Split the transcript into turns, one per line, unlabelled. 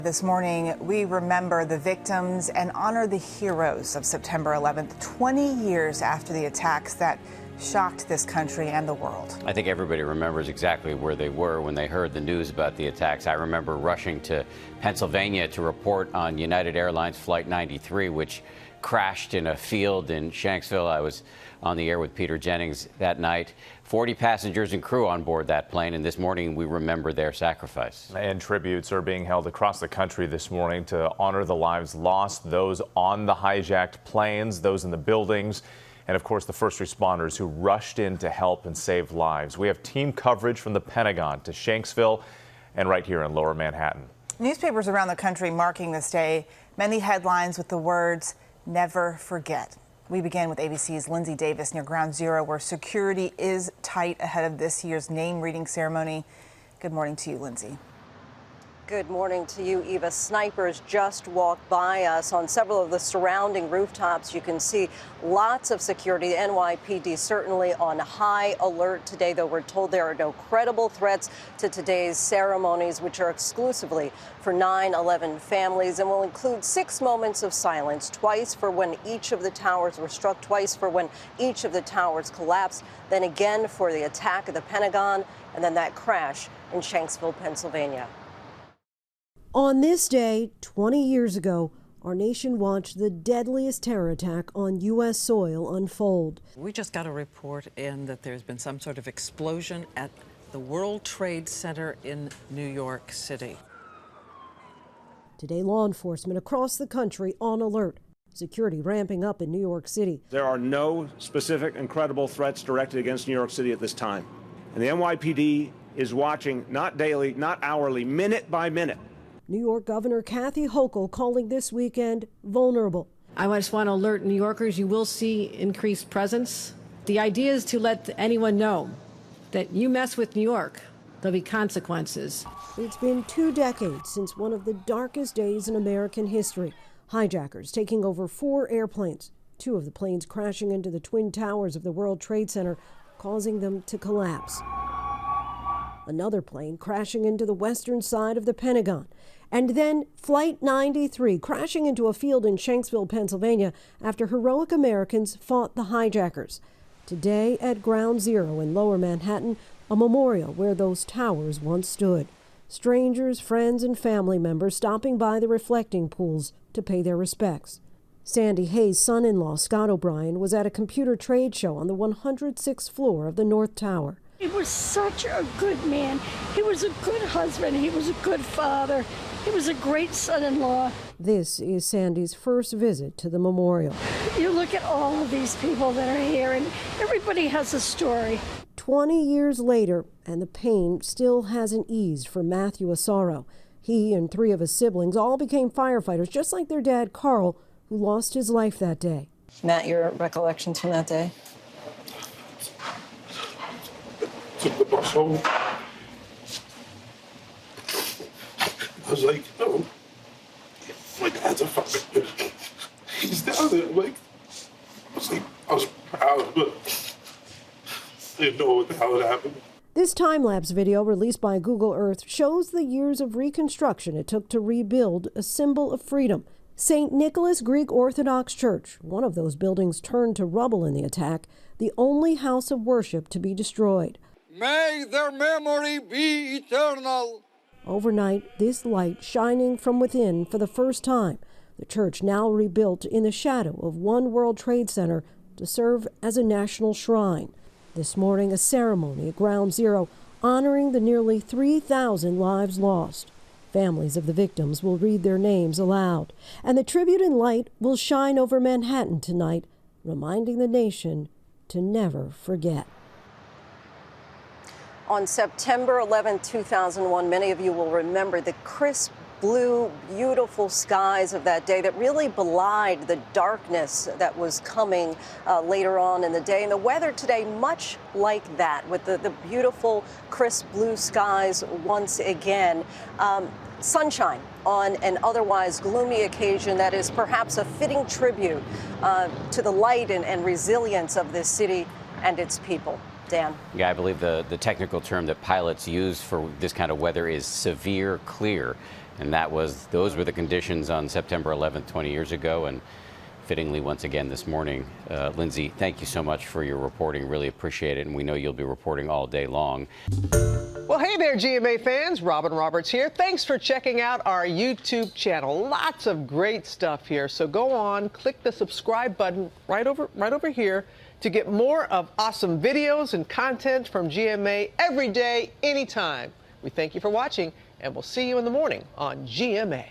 This morning, we remember the victims and honor the heroes of September 11th, 20 years after the attacks that shocked this country and the world.
I think everybody remembers exactly where they were when they heard the news about the attacks. I remember rushing to Pennsylvania to report on United Airlines Flight 93, which crashed in a field in Shanksville. I was on the air with Peter Jennings that night. 40 passengers and crew on board that plane, and this morning we remember their sacrifice.
And tributes are being held across the country this morning to honor the lives lost, those on the hijacked planes, those in the buildings, and of course the first responders who rushed in to help and save lives. We have team coverage from the Pentagon to Shanksville and right here in Lower Manhattan.
Newspapers around the country marking this day, many headlines with the words, "Never forget." We begin with ABC's Lindsay Davis near Ground Zero, where security is tight ahead of this year's name reading ceremony. Good morning to you, Lindsay.
Good morning to you, Eva. Snipers just walked by us on several of the surrounding rooftops. You can see lots of security. The NYPD certainly on high alert today, though we're told there are no credible threats to today's ceremonies, which are exclusively for 9/11 families and will include 6 moments of silence, twice for when each of the towers were struck, twice for when each of the towers collapsed, then again for the attack at the Pentagon, and then that crash in Shanksville, Pennsylvania.
On this day, 20 years ago, our nation watched the deadliest terror attack on U.S. soil unfold.
We just got a report in that there's been some sort of explosion at the World Trade Center in New York City.
Today, law enforcement across the country on alert. Security ramping up in New York City.
There are no specific and credible threats directed against New York City at this time. And the NYPD is watching not daily, not hourly, minute by minute.
New York Governor Kathy Hochul calling this weekend vulnerable.
I just want to alert New Yorkers, you will see increased presence. The idea is to let anyone know that you mess with New York, there'll be consequences.
It's been 2 decades since one of the darkest days in American history. Hijackers taking over 4 airplanes, 2 of the planes crashing into the twin towers of the World Trade Center, causing them to collapse. Another plane crashing into the western side of the Pentagon. And then Flight 93 crashing into a field in Shanksville, Pennsylvania, after heroic Americans fought the hijackers. Today at Ground Zero in Lower Manhattan, a memorial where those towers once stood. Strangers, friends, and family members stopping by the reflecting pools to pay their respects. Sandy Hayes' son-in-law, Scott O'Brien, was at a computer trade show on the 106th floor of the North Tower.
He was such a good man. He was a good husband. He was a good father. He was a great son-in-law.
This is Sandy's first visit to the memorial.
You look at all of these people that are here, and everybody has a story.
20 years later, and the pain still hasn't eased for Matthew Asaro. He and 3 of his siblings all became firefighters, just like their dad, Carl, who lost his life that day.
Matt, your recollections from that day?
I was like, oh, my dad's a fucking, he's down there. I was proud, but I didn't know what the hell had happened.
This time-lapse video released by Google Earth shows the years of reconstruction it took to rebuild a symbol of freedom. St. Nicholas Greek Orthodox Church, one of those buildings turned to rubble in the attack, the only house of worship to be destroyed.
May their memory be eternal.
Overnight, this light shining from within for the first time. The church now rebuilt in the shadow of One World Trade Center to serve as a national shrine. This morning, a ceremony at Ground Zero honoring the nearly 3,000 lives lost. Families of the victims will read their names aloud, and the tribute in light will shine over Manhattan tonight, reminding the nation to never forget.
On September 11, 2001, many of you will remember the crisp blue, beautiful skies of that day that really belied the darkness that was coming later on in the day. And the weather today, much like that, with the beautiful, crisp blue skies once again. Sunshine on an otherwise gloomy occasion that is perhaps a fitting tribute to the light and resilience of this city and its people. Dan.
Yeah, I believe the technical term that pilots use for this kind of weather is severe clear. And those were the conditions on September 11th, 20 years ago. And fittingly, once again this morning, Lindsay, thank you so much for your reporting. Really appreciate it. And we know you'll be reporting all day long.
Well, hey there, GMA fans. Robin Roberts here. Thanks for checking out our YouTube channel. Lots of great stuff here. So go on, click the subscribe button right over here to get more of awesome videos and content from GMA every day, anytime. We thank you for watching, and we'll see you in the morning on GMA.